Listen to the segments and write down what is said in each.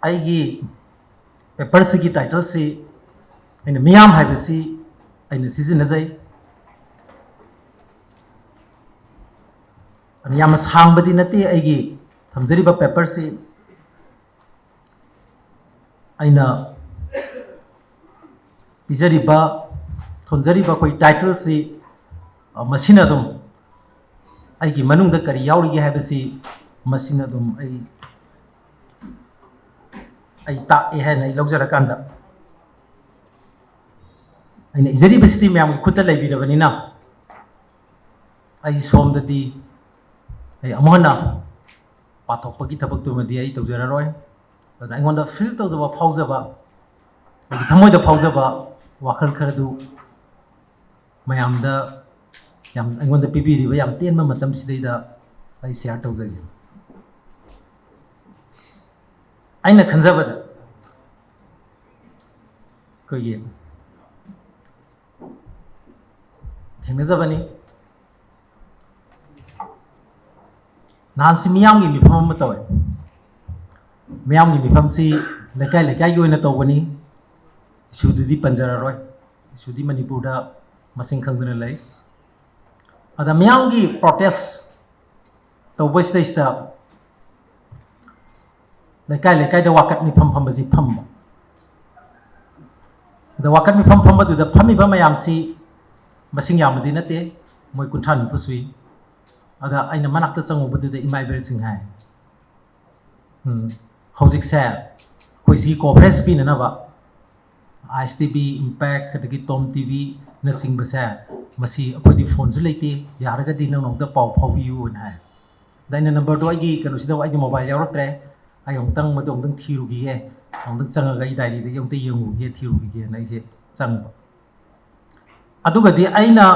아이기 페퍼스기 타이틀시 아이나 미얌 하이버시 아이나 시즌나자이 아니 야마 상바디 나티 아이기 탐저리바 페퍼시 아이나 비저리바 톤저리바 코이 타이틀시 मसीना दुम आइगी मनुंग द करी यावरी हैबसी मसीना दुम आई ता ए है नै लौजरा कांदा आइने इजरी बसिटी म्याम खुत लैबिरबनिना आई सोमददी आई अमोना पाथोकपगी थबकतुमदी आई तौजरा रोय अदा आइगोंदा फील तौजबा फाउजबा आई थमोयदा फाउजबा वाखल खरदु मयामदा याम अगोंद पीबीरिबा याम तेनबा मतम सिदैदा आई शेयर तौजगे आइना खंजबदा कोये थेंगजबनी नानसि मियामगी मिफम अमा तवे मियामगी मिफमसि लेकाय लेकाय योइना तौबनी इशुदुदी पंजरा रोय इशुदी मणिपुरदा मसिंग खंगदना लै अदा मियामगी प्रोटेस्ट तौबसिदैस्ता लेकाय लेकाय द वाकत मिफम फमबजी फमबा द वाकत मिफम फमबदुदा फमिबा मयामसि मसिंग यामदि नते मोय कुंथान पुसुई अदा आइना मनाक्ता चंगुबदुदा इमाइबेल सिंह हाय हौजिक से कोइसि cooperation पिननाबा ISTV impact कदगी Tom TV नसिंग बसे मसी अखोदी फोन सु लेते यारगदी नंगनोंदा पाव फावबियु न हाय दाइना नंबर दो आइगी कनुसिदा आइगी मोबाइल यावरत्रे आई ओंतंग मदोंदंग थिरुगिए ओंतंग चंगगा इ डायरी दे योंते यंगुगे थिरुगिए नाइसे चंग अदुगदी आइना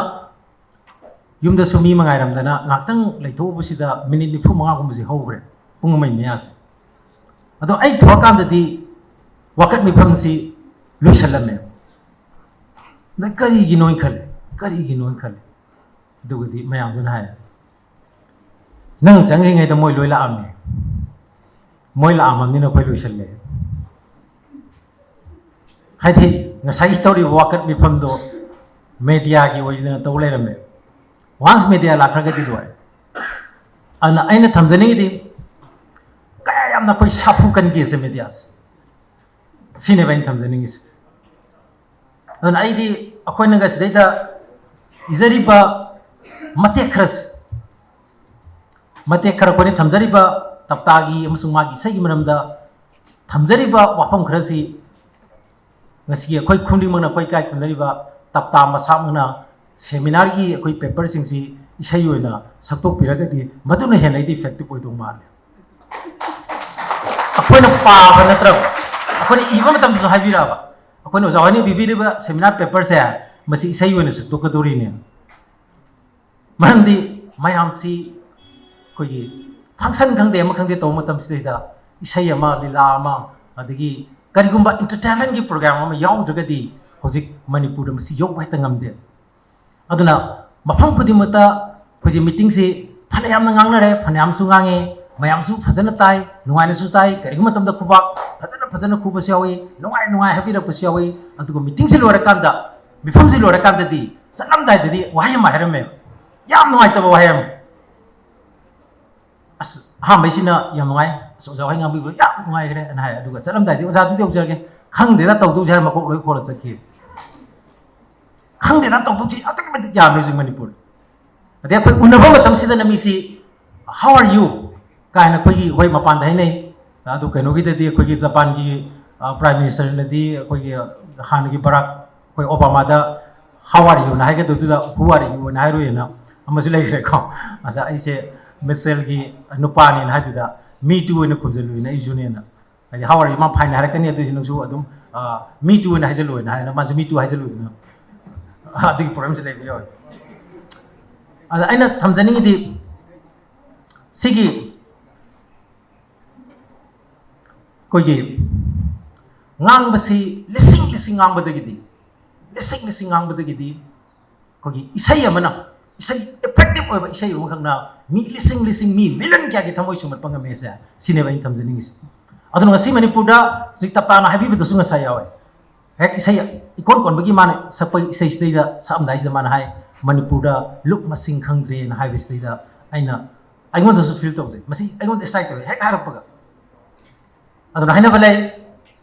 युमदा सुमी मंगाइरमदना ngaktang leithobusida minute 45 गुमबसे हौग्रे पुंगमै मियासे अदो आई थोकांददी वकत मिफमसी लुइसलमे न करिगी नोइ खले दुगदी मयाम दुन हाय नंग चंगरिङै द मोइ लोइला आमे मोइ ला आमनि न कोइ लुइसले हाइथि ngasai story wakat mifam do media gi oina tawlerame once media la khagadi do ana aina thamjani di kaya yamna koi safu kan gi se media sine bain thamjani gi ana aidi akoina ga sidaida izariba mate khara koni thamjariba taptagi amasung magi sai maramda thamjariba wafam khrasi ngasi akoi khumdi mangna koi kai thamjariba tapta masamna seminar gi akoi paper singsi isai oina saktok piragadi maduna henai di effective oi dong mal akoina pa banatra akoina iba matam so habira ba akoina zawani bibiriba seminar paper se masi isai oina saktok kadori ne mandi mayamsi कोई function खंगदे अमा खंगदे तो मतम सिदा इसै अमा लीला अमा अदगी करिगुंबा entertainment की programme अमा याउद्रगदी होजिक मणिपुर मसी यो हेता ngamde अदुना मफम खुदिमता खोजि मीटिंग से फनयाम ngangnare फनयाम सु ngange mayam सु फजन ताई नुवाइना सु ताई करिगुम मतम द खुबा फजन खुबस यावी नुवाइ हाबिरा पस यावी अदुगो मीटिंग से लोरा कांदा मिफम से लोरा कांदा दी सनम दाइ ददी वायम हायरमे याम नुवाइतबा वायम हाँ मैसिना याम नुआई ओजा हाई ngambi या नुआई गरे अन हाय अदुगा चलमदाइ दि ओजा दि ओजगे खंगदेना तौदु जे मको लोइ खोला चखि खंगदेना तौदु छि अतक मत या म्यूजिक मणिपुर अदे कोइ उनबा मतम सिदा नमिसि हाउ आर यू कायना कोइ होय मपान दai nei अदु कैनो गी दि कोइ जापान की प्राइम मिनिस्टर नदी कोइ हान की बराक कोइ ओबामा दा हाउ आर यू ना हाय गदु दा हु आर यू ना हाय रोयना अमसि लेखरे खौ अदा आइसे मिसेल की नुपानी हादुदा मी टू इन खुंजलुइना इजुनेना हादि हावर मा फाइन हारकनी अदुसि नसु अदुम मी टू इन हाजलुइना हायना माजु मी टू हाजलुइना अदि प्रॉब्लम से लेबि यो अदा आइना थमजनिंग दि सिगी कोइगे ngangbasi lising ngangbadagidi lising ngangbadagidi kogi isai amana isai effective oiba isai umkhangna mi lising mi million kya ki thamoi sumat panga mesa sine ba in thamjani aduna ngasi manipurda zik tapta na habi bidu sunga sayawe hek isai ikon kon bagi mane sapai isai stida samdai zaman hai manipurda luk masing khangdre na habi stida aina aingon da su feel tawse masi aingon decide tawe hek harappaga aduna haina balai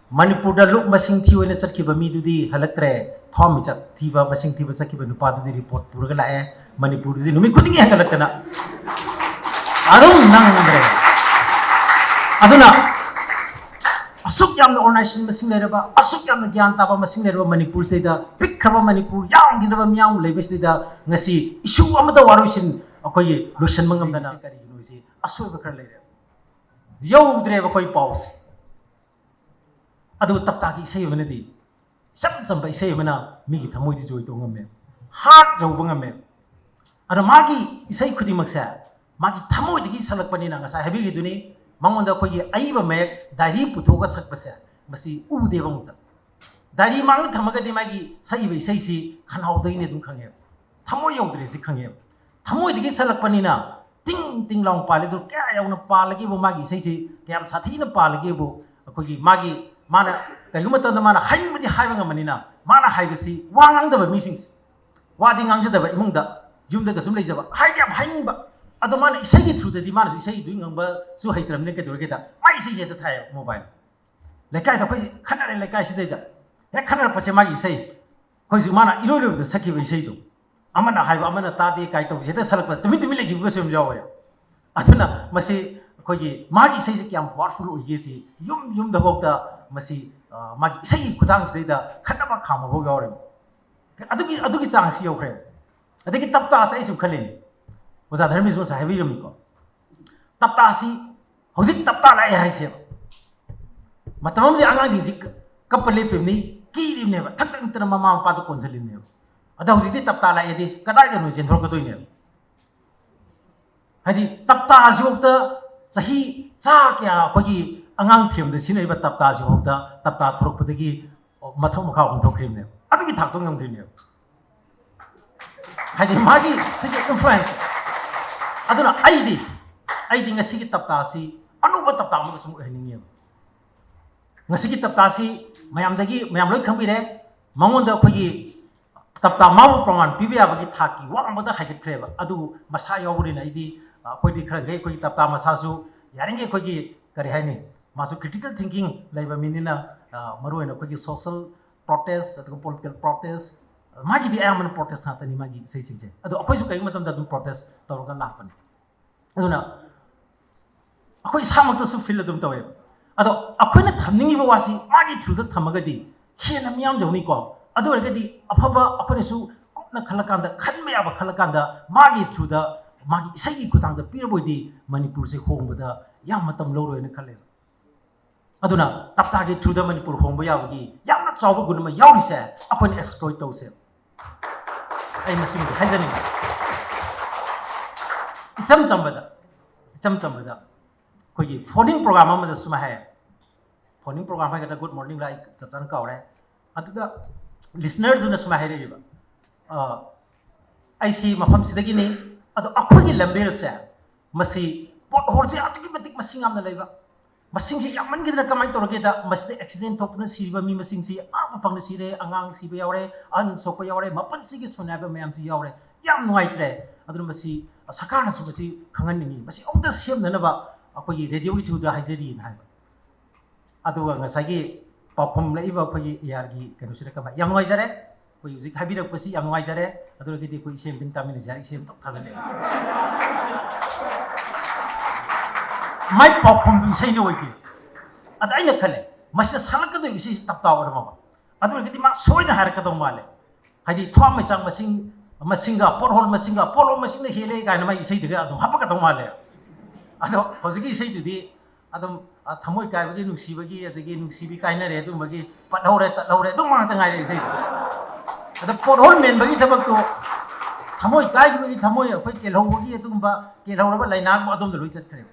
manipurda luk masing thiwe na chatkiba mi dudi halaktre thom chat thiba masing thiba chatkiba nupa dudi report puraga lae manipur dudi numi khudingi hangalaktana arum nangre aduna asuk yamna organization masing leraba asuk yamna gyan taba masing leraba manipur sida pikraba manipur yang gidaba miyang lebes sida ngasi issue amada waroisin akoi lotion mangamdana kari ginoisi asu ba kar lere yodre ba koi pause adu tapta ki sei manadi sam sam ba sei mana mi gi thamoi di joi to ngame heart jau bangame ada magi isai khudi maksa magi thamoi digi salak pani na ngasa hebi riduni mangonda koi aiba mek dari puthoga sakpasa masi u de bangta dari mang thamaga di magi sai be sai si khanau dai ne dum khange thamoi yodre si khange thamoi digi salak pani na ting ting long pale do kya yauna palagi bo magi sai si kyam sathi na palagi bo koi magi mana kayuma ta mana haing madi haiba ngamani na mana haibasi wangang da ba mising wadi ngang da ba imungda yumda ga sum leijaba hai ya haing ba ado mana isai gi through da di mana isai du ngang ba su haitram ne ke dorge ta mai isai je ta thai mobile lekai ta koi khanare lekai si da ya khanar pase magi isai koi su mana ilo ilo da sakhi ba isai do amana haiba amana ta de kai to je ta salak ba tumi tumi legi ga sum jaw ya aduna masi koi magi isai je kyam powerful oye si yum da bokta masi magi isai khudang sida khanaba khama bo yawre adugi chang si yawkhre adagi tapta sai su khalin oza dharmi zo sa hebi rum ko tapta si hojik tapta lai hai se matamam di angang ji kapale pemni ki rim ne ba thak thak tana mama pa to konsalim ne ada hojik di tapta lai di kadai ga no jen thor ko doi ne hadi tapta si okta sahi sa kya kogi angang thiam de sinai ba tapta si okta tapta thorok padagi mathong makha ong thokrim ne adagi thak to ngam krim ne hadi magi sigi influence aduna aidi ngasigi tapta si anuba tapta mo sum heningi ngasigi tapta si mayam loi khambire mangonda khogi tapta mau praman pibya bagi thaki wa amada haiket kreba adu masa yawuri na idi khoidi khara ge khogi tapta masa su yaringe khogi kari haini masu critical thinking laiba minina maruena khogi social protest atau political protest magi di ayam protest na tani magi sei singje adu akoi su kai matam da dum protest tawga lapan aduna akoi samak to su feel dum tawe adu akoi na thamningi ba wasi magi through da thamaga di khena miyam jawni ko adu rega di afaba akoi su kupna khalakanda khanme aba khalakanda magi through da magi isai gi kutang da pirboy di manipur se khongba da yam matam loro ena khale aduna tapta gi through da manipur khongba yawgi yamna chawba gunma yawri se akoi na exploit tawse ai masim hajani isam chambada koi phoning program amada suma hai phoning program hai ga good morning like chatan ka ore aduda listeners duna suma hai re ba ai si mafam sidagi ni adu akoi gi lambel se masi pot horse atuki matik masing amna leiba masing si yaman gidra kamai toroge da masde accident thokna siba mi masing si apa pangna sire angang siba yawre an sokpa yawre mapan sigi sunaba mayam si yawre yam nuai tre adu masi sakana su masi khangan ni masi oda sem na ba akoi radio gi thuda haijeri na ba adu nga sagi papom leiba akoi yar gi kanu sire kama yam nuai jare koi uzik habirak pasi yam nuai jare adu gi koi sem tin tamini jare sem tok thajale mai papom du sei no ki ada ai khale masa salaka do isi tapta or ma adu gi ma soi na har ka do male hadi thom mai chang masinga porhol masinga polo masing hele ga na mai sei diga adu hapa ka do male adu hojigi sei du di adu thamoi kai bagi nusi bagi adagi nusi bi kai na re du bagi pat hore du ma ta ngai re sei adu porhol men bagi thabak to thamoi kai bagi thamoi khoi ke lo bagi adu ba ke lo ba laina ba adum do loi chat khare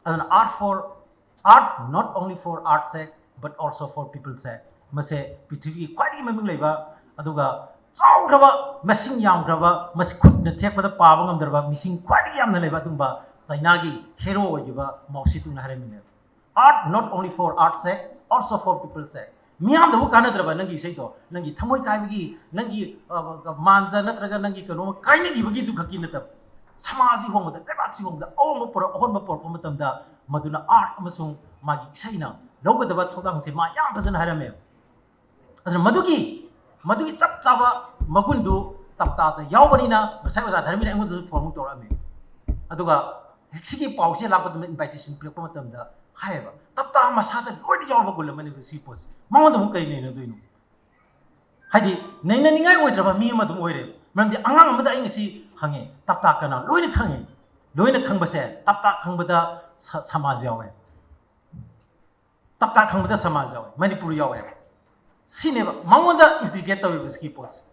an art not only for art's sake but also for people's sake mase pithvi khwadi maming leiba aduga chawraba masing yamgraba mas khut na thekpada paba ngamdarba mising khwadi yamna leiba dumba China gi hero ojiba mausi tu na hare mine art not only for art's sake, also for people's sake. Miyam da hukana draba nangi sei to nangi thamoi kai bagi nangi manja natraga nangi kano kai ni bagi du khaki na tab samaji hong da lebaksi hong da on por matam da maduna art amasung magi sei na logo da ba thodang se ma yam phajana harame adna madugi chap chaba magundu tapta da yawbani na sai oja dharmi na engu du form torame aduga sigi pause la ba invitation plek matam da haeba tapta masada loi yawba gulamani si pos mangda mu kai ne doino hadi naina ningai oidraba mi ma dum oire mamdi angang amada ai ngasi hange tapta kana loina khange loina khangbase tapta khangbada samaj yawe tapta khangbada samaj yawe manipur yawe sineba mangonda integrate tawe biski pos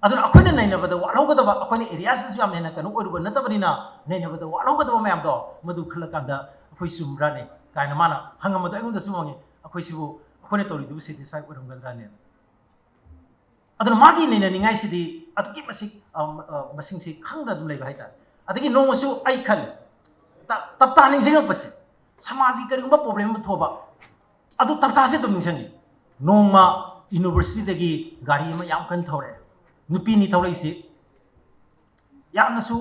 aduna akhone naina bada walogada ba akhone areas su yam naina kanu oruba natabani na naina bada walogada ba mayam do madu khalakanda akhoi sumrane kaina mana hangamada aingonda sumangi akhoi sibu akhone tori du satisfy oramgadra ne aduna magi naina ningai sidi atuki masing si khangda dum leiba haita adagi nomasu ai khal tapta ning singa pase samaji kari umba problem thoba adu tapta se dum ningsangi noma university dagi gari ma yam kan thore nupi ni thore isi yamnasu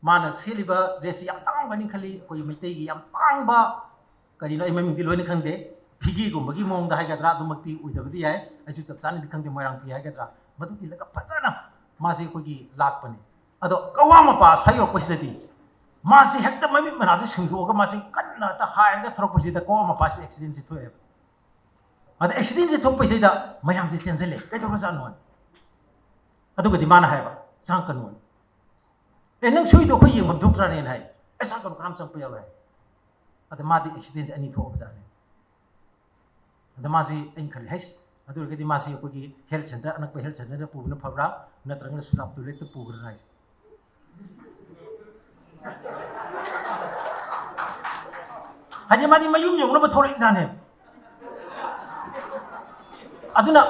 mana seliba dress yam tang bani khali koi maitai gi yam tang ba kari no imam di loina khangde phigi gum bagi mong da hai gadra dumakti uidabadi hai asu chapchani di khangde moirang phi hai gadra madu tilaga phajana masi koi gi lak pani ado kawama pa sayo pasidati masi hekta mami manase sungho ga masi kanna ta hai ga thro pasida ko ma pas accident si thoe ada accident si thok pasida mayam si chenjele kai to jan non adu ga di mana hai ba sang kan non nang sui do khoi yeng dum tra ne hai esa kam kram chang pa yawa ada madi accident ani thok ba jane ada masi en khali hai adu ga di masi ko gi health center anak pa health center pu na phawra na trang sulap tu lek tu pu gra hai hanya madi mayum yung na ba thore jane aduna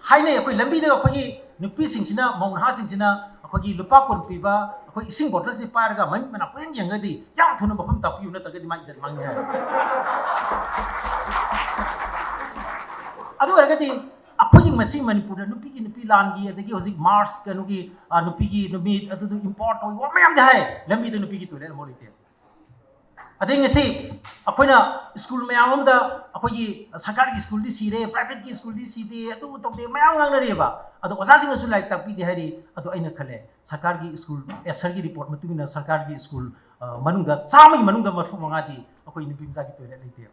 haine akoi lambi da akoi nupi singsina mong ha singsina akoi lupa kon piba akoi ising bottle si par ga man mana pen yang gadi yang thuna bapam tapiu na tagadi mai jan mang ha adu argati akoi masing manipur nupi langi adagi hojik mars kanugi nupi gi numi adu import oi wa mayam da hai lambi da nupi gi tole molite adai ngasi akoina school mayam da akoi sarkar gi school di sire private gi school di side adu tokde mayam ngang na reba adu osa sing su like takpi di hari adu aina khale sarkar gi school SR gi report matungina sarkar gi school manungda chamai manungda marfu manga di akoi nupi mja gi tole leite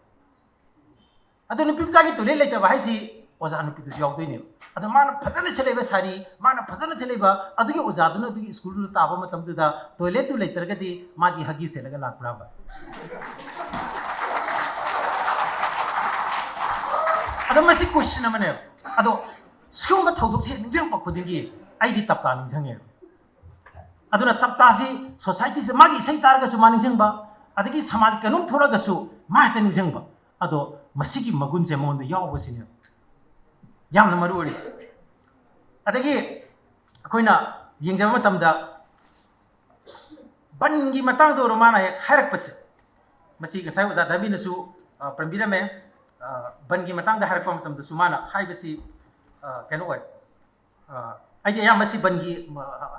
adu nupi mja gi tole leite ba hai si oja nupi du yaw doine adu mana phajana cheleba sari mana phajana cheleba adu gi oja du na adu gi school du taba matam du da toilet tu leiter ga di ma gi hagi se laga lakra ba adu masi question amane adu school ma thodok se ningjang pa khudingi ai di tapta ningjange aduna tapta si society se magi sei tar ga su maningjang ba adagi samaj kanum thora ga su ma ta ningjang ba adu masi gi magun se mon da yaw ba sine yamna maru ori adagi akoina yengjaba matamda bangi matang do romana khairak pase masi ga sai oja dabi na su prambira me bangi matang da harak pam matamda sumana haibasi kano oi ai ya masi bangi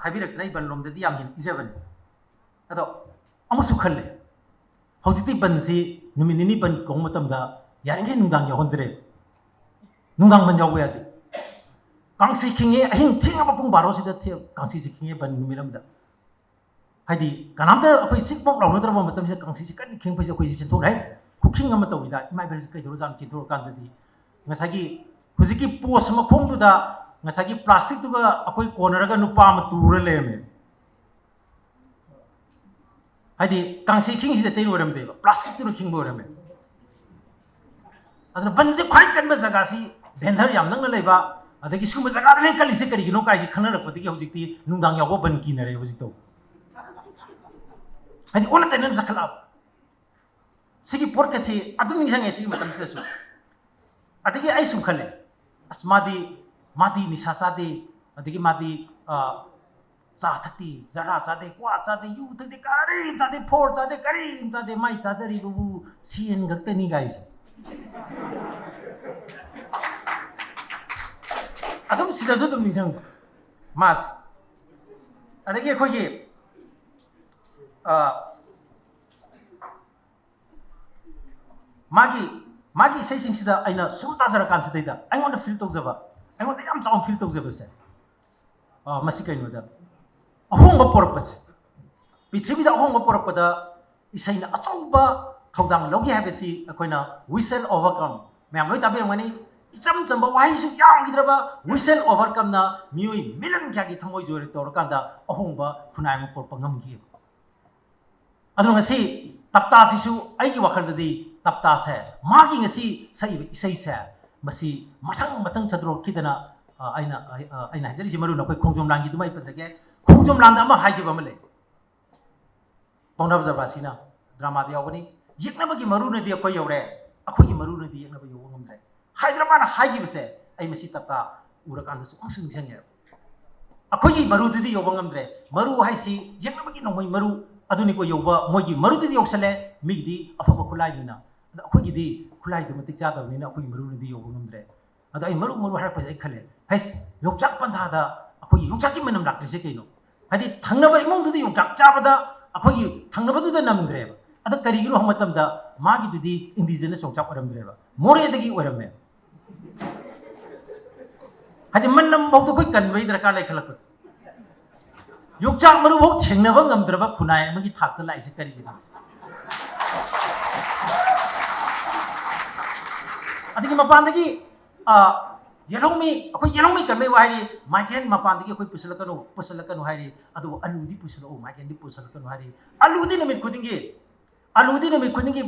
habirak nai ban lom da di yam hin iseven ado amusu khalle hojiti ban si numinini ban kong matamda yaringe nungdang ya hondre nungdang ban yaw ya di kangsi kinge ahin thinga ba pung baro si da the kangsi si kinge ban numiram da haidi kanamda apoi sik pok law nadra ba matam se kangsi si kan king paisa koi si thor hai cooking ama tawida imai ber kai do jam ki thor kan da di ngasagi huziki post ma khong du da ngasagi plastic tu ga apoi corner ga nupa ma tura le me haidi kangsi king si da te ram de plastic tu king bo ram me adna banje khai kan ba jaga si dendhar yam nang na leiba adagi sum jaga da len kali se kari gino kai si khana rak pati hojik ti nungdang yaw ban ki na re hojik to hadi ona tenen zakhala sigi porkasi adu ning sigi matam se su adagi ai sum khale asmadi madi nisasadi adagi madi चा थक्ति जरा चादे क्वा चादे you थक्ति Karim चादे four चादे करीम चादे माई चादरी बुबु CN गक्तनी guys अदम सिदाजु दम निजंग मास अदगी खोगी मागी सैसिंगसिदा आइना सुम ताजरा कानसिदैदा आइंगोंदा feel तौजबा आइंगोंदा याम चाउ feel तौजबसे मसी कइनोदा अहोंग पोरपसे पृथ्वीदा अहोंग पोरपदा इसैना अचौबा थौदांग लौगी हाबेसी अखोइना विशेल overcome ma'am लोइ ताबिरमनि इचम Chamba वाहिसु यामगिद्रबा विशेल overcome ना मियोइ मिलन क्यागी थंगोइ जोरे तोरकांदा अहोंगबा खुनाइम पोरपा ngमगी अदु ngasi tapta sisu aigi wakhaldadi tapta se magi ngasi sai isai se masi matang chadro kidana aina hajari maru na koi khongjom langi dumai pajage khongjom landa ama haigi ba male pongna basina drama dia wani yekna bagi maru na dia koi yore akoi gi maru na dia yekna ba yo ngamdre hyderabad haigi base ai masi tapta urakan su angsung senge akoi gi maru didi yo ngamdre maru haisi yekna bagi no mai maru aduni ko yoba mogi marudi di yoksale migdi afaba khulai dina ada akhogi di khulai du matik cha da ni na akhogi marudi di yoba ngamdre ada ai maru har pa ai khale hais yokchak pantha da akhogi yokchak ki manam lakri se keino hadi thangnaba imong du di yokchak cha bada akhogi thangnaba du da namdre ada kari gino hamatam da magi du di indigenous yokchak oramdre ba more dagi oramme hadi mannam bawdu koi kan bai drakar lai khalak 욕작 마루 복 쟁나방 감들어봐 구나에 먹이 탁들 라이시 때리게 돼. 아디기 마판데기 예롱미 아코 예롱미 간메 와이리 마이켄 마판데기 아코 pusalakano 하이리 아도 알루디 pusal오 마이켄디 pusalakano 하이리 알루디 나미 쿠딩기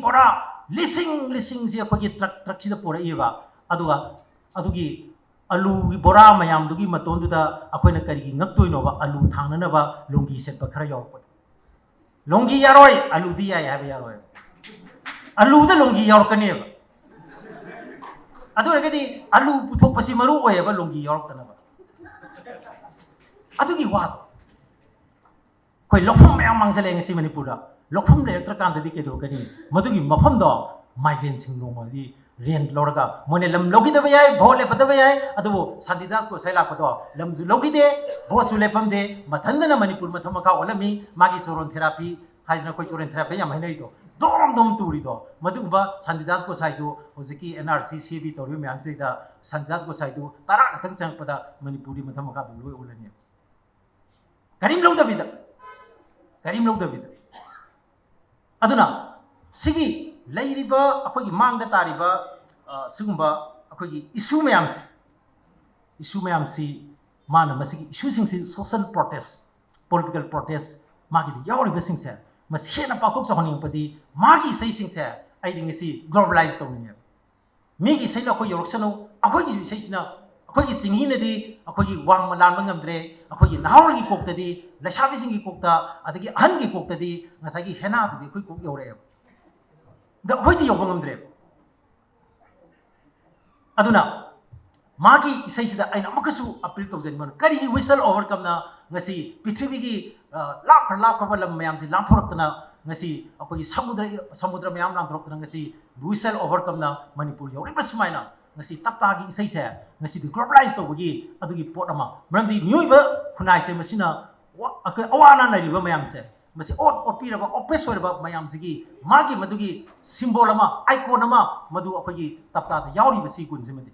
보라 리싱 지 아코기 트럭치다 보라 이바 아도가 아도기 alu bora mayam dugi maton duda akoina kari ngaktoy no ba alu thangna na ba longi set ba khara yor pa longi yaroi alu dia ya ba yaroi alu da longi yor kane ba adu regadi alu puthok pasi maru oy ba longi yor kana ba adu gi wa koi lokhum mayam mangsale ngasi manipur da lokhum le tra kan da di ke do kani madugi mafam do migrant sing no ma di rent लौरगा मोने लम लोगिदब याय भोले पदब याय adobo संदिदास को सैला पदो lump जु लोगिदे भोसु लेपम दे मथंदना मणिपुर मथम का ओलमी मागी चोरन थेरापी हाइजना कोई चोरन थेरापी या महिनै दो दम तुरी दो मदुबा संदिदास को साइदो होजकी एनआरसी सीबी तोरबी म्याम सिदा संदिदास को साइदो तारा खतंग चंग पदा मणिपुरी मथम का दो लोय ओलनी करीम लौदबिदा अदुना सिगी लेरिबा अखोगी मांगदा तारिबा सिगुंबा अखोगी इशू मैमसी माना मसिगी इशू सिंगसी सोशल प्रोटेस्ट पॉलिटिकल प्रोटेस्ट मागी यावरिबा सिंगसे मस हेना पाथोक सहोनिंग पदी मागी सै सिंगसे आइदिंगसी ग्लोबलाइज तौनिने मीगी सैना अखोई योरक्सनो अखोगी सैसिना अखोगी सिंगिनदी अखोगी वांग मलान बंगमद्रे अखोगी नाहौरगी कोक्तदी लसाबी सिंगी कोक्ता अदगी अहनगी कोक्तदी ngसागी हेना ददी अखोई कोक योरे द होइदि योगंगमद्रे अदुना मागी इसैसिदा आइना मकसु अपील तौजन मन करिगी विसल ओवरकम ना ngasi पृथ्वीगी लाख लम मयाम से लांथोरक्तना ngasi अखोगी समुद्र मयाम लांथोरक्तना ngasi विसल ओवरकम ना मणिपुर योरिबा सुमाइना ngasi taptaगी इसैसे ngasi दि ग्लोबलाइज तौबगी अदुगी पोट अमा मरमदि मियोइबा खुनाइसे मसिना अवाना नारिबा मयाम से मसी ओपीरबा ओप्रेस होरबा मयाम सिगी मागी मदुगी सिंबल अमा आइकॉन अमा मदु अखोगी तप्ता दा यावरिबा सी गुनसिमदि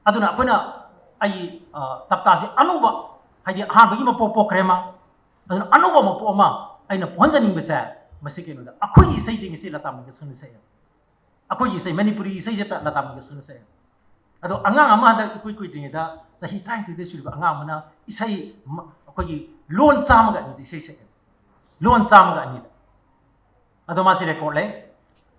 अदुना अखोना आई तप्ता से अनुबा हाइदि हानबगी मपो पोखरेमा अदुना अनुबा मपो अमा आइना पहनजनिंग बसे मसी केनोदा अखोगी सैदिंग से लतामगे सुनसे अखोगी सै मणिपुरी सै जता लतामगे सुनसे अदो अंगांग अमा हदा कुई द्रिंगदा सही 30 दे सुरिबा अंगांग मना इसै अखोगी लोन चामगा नि सै सै लोन चामगा नि अदो मासी रेकॉर्ड ले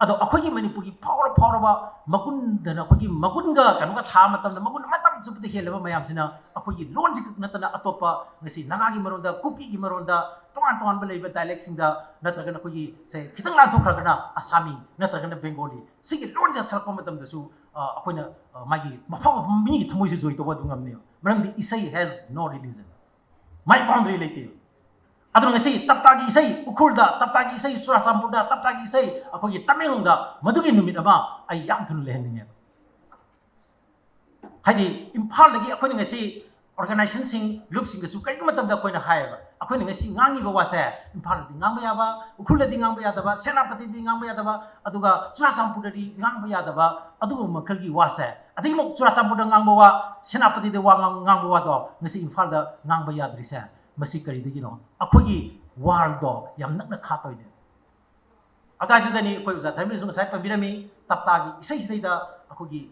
अदो अखोगी मणिपुरी फावरबा मगुनदना अखोगी मगुनगा कनुगा था मतम मगुन मतम जुपदे हेलबा मयामसिना अखोगी लोन जिक नतना अतोपा ngasi नागागी मरोंदा कुकी की मरोंदा तोन बलेबा डायलेक्ट सिंगदा नत्रगना अखोगी से खितंग लांथोखरगना आसामी नत्रगना बेंगोली सिगी लोन जा सरपा मतम दसु अखोइना मागी मफा मी थमोइसु जोइ तोबा दुंगमने मरमदि इसै has no religion mai boundary leite aduna ngasi tapta gi isai ukhulda tapta gi isai churachampurda tapta gi isai akhoi tamelongda madugi numit ama ai yam thun lehenninge haidi imphal lagi akhoi ngasi organization sing loop sing su kai matam da koina haiba akhoi ngasi ngangi ba wase imphal di ngamba yaba ukhulda di ngamba yadaba senapati di ngamba yadaba aduga churachampurda di ngamba yadaba aduga makhal gi wase adai mok churachampurda ngamba wa senapati de wa ngamba wa do ngasi imphal da ngamba yadrise masi kari digi no akhoi world do yam nakna khatoi de adai dani koi uza thamri sung sai pabirami tapta gi isai isai da akhoi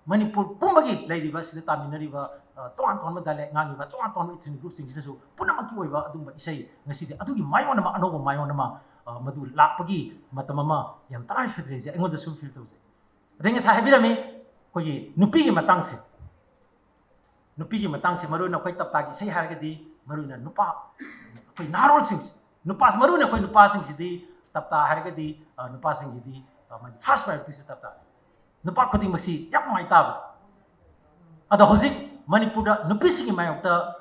Manipur pumbagi lairiba sida taminariba toan ton madale ngangiba toan ton itini group sing sidasu punamaki oiba adumba isai ngasidi adugi mayona ma anoba mayona ma madu lakpagi matamama yam tarai fedrese engoda sum feel tose adenge sa hebirami koi nupi gi matangse maruna koi tapta gi sei hargadi maruna nupa koi narol sing nupa maruna koi nupa sing sidi tapta hargadi nupa sing sidi fast priority si tapta nupa khuding masi yam mai tab ada hozik manipur nupi sing mayokta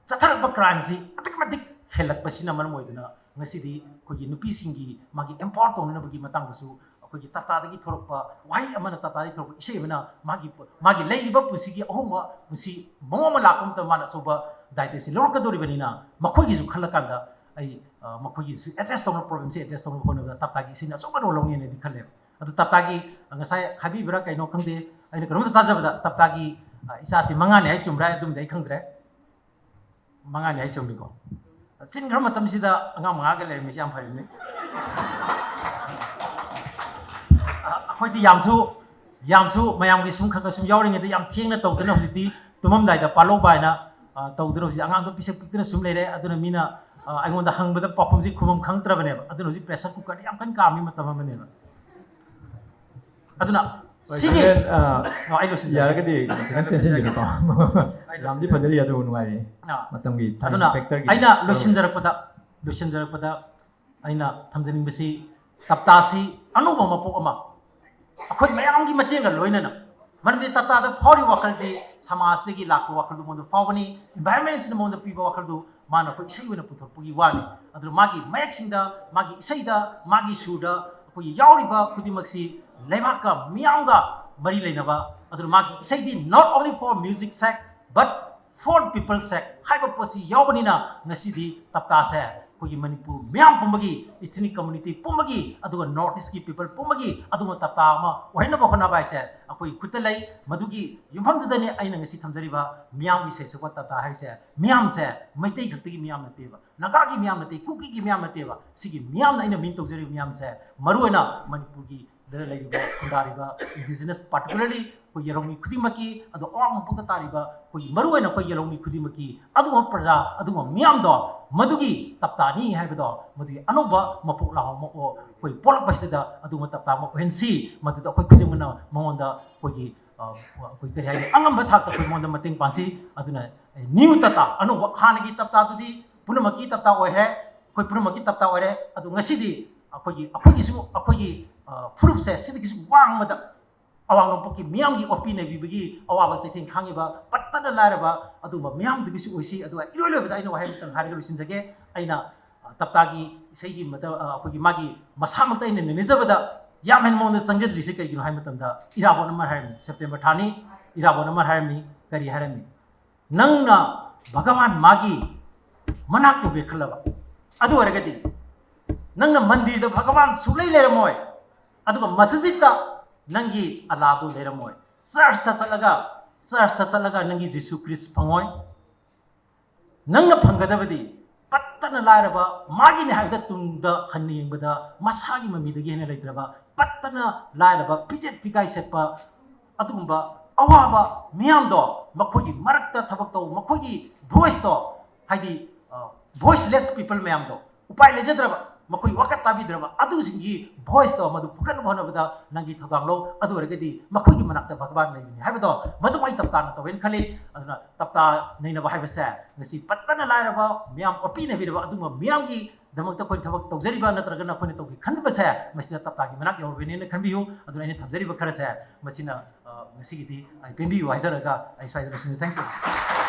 chatharak ba crime ji automatic helak pasina man moiduna ngasidi kogi nupi singi magi import on na bagi matang dasu kogi tata dagi thorokpa wai amana tata dagi thorokpa isei bana magi leiba pusigi ohoma pusi mongoma lakum ta mana soba daite si lorka dori banina makogi ju khalakanda ai makogi su address tong problem si address tong kono tata gi sina soba ro longni ne dikhale adu tapta gi ngasai habi bra kaino khangde aina karom ta tajabda tapta gi isa si mangani ai sumra adum dai khangdre mangani ai sumni ko sin gram matam sida anga manga ga le mi yam phai ni akhoi di yamsu mayam gi sum khanga sum yawring de yam thiengna tawdna hojiti tumam dai da palo baina tawdna hoji anga do pisak pikna sum leire aduna mina aingonda hangbada pakhum ji khumam khangtra bane aduna hoji pressure cooker yam kan kami matam bane aduna sige ai lo sin yara kadi kan tension jino pa lamdi phajari adu nuai matam gi aduna aina lo sin jarakpada aina thamjaning besi tapta si anuba mapok ama akhoi mayam gi mateng ga loina na manbi tapta da phori wakal ji samaj degi lakko wakal du mon fawani environment sin mon piba wakal du mana ko isai wena puthor pugi wani adu magi mayak singda magi isai da magi suda ko yauri ba khudi maksi Lemaka Meeyamga Mari Lenava Adu Magi Saidi not only for music sec but for people sec Hyper Posi Yawanina Nasidi Tapta se Kogi Manipur Meeyam Pumbagi Itini community Pumbagi Adu Northeast people Pumbagi Adu Tapta ma Wahina Bahona Bai se Akoi Kutalai Madugi Yumham Dani Aina Nasi Tamjariba Meeyamgi Sheisakpa Tata Hai se Meeyam se Maitei Ghatti Meeyam Nateva Nagagi Meeyam Nate Kuki gi Meeyam Nateva Sigi Meeyam Aina Min Tokjari Meeyam se Maruena Manipur gi the like Kundariba indigenous particularly ko yeromi khudimaki adu awang pukta tariba ko maruena ko yeromi khudimaki adu praja adu miyam do madugi taptani haibado madugi anuba mapuk la mo ko polak pasida adu tapta mo hensi madu ko khudimna monda ko kari hai angam bathak ta ko monda mating pansi aduna new tata anuba khanagi tapta tudi punamaki tapta oi he ko punamaki tapta oi re adu ngasidi akogi proof se sidiki wang mada awang lompoki Meeyamgi opine bibigi awaga sething khangiba pattana laraba aduma Meeyam dibisi oisi adu irolo bada ina wahai tang harga lusinjage aina taptagi seigi mata akogi magi masamakta ina nenejabada yamen mon changjadri se kai gino hai matamda irabo number harmi September thani irabo number harmi kari harmi nangna bhagavan magi manak be khalaba adu waragadi nangna mandir da bhagavan sulai leramoy aduga masjid da nangi aladu leramoy church ta chalaga nangi Jesus Christ pangoy nangna phangadabadi pattana laraba magi ne haida tungda hanni yengbada masagi mamidagi hena leitraba pattana laraba pijet fikai setpa adugumba awaba Meeyam do makhogi marakta thabak to makhogi voice to haidi voiceless people Meeyam do upai lejadraba makoi wakat tabi drama adu singi voice to madu pukan bhana bada nangi thadanglo adu regadi makoi gi manakta bhagwan nei ni haibado madu mai tapta na to wen khali aduna tapta nei na bahai basa ngasi pattana lairaba Meeyam opi ne bidaba adu Meeyam gi damakta koi thabak tawjariba natraga na koi to gi khan basa masina tapta gi manak yor bene ne khanbiyu adu ai ne thamjariba khara sa masina ngasi gi ti ai pembi waisaraga ai sai thank you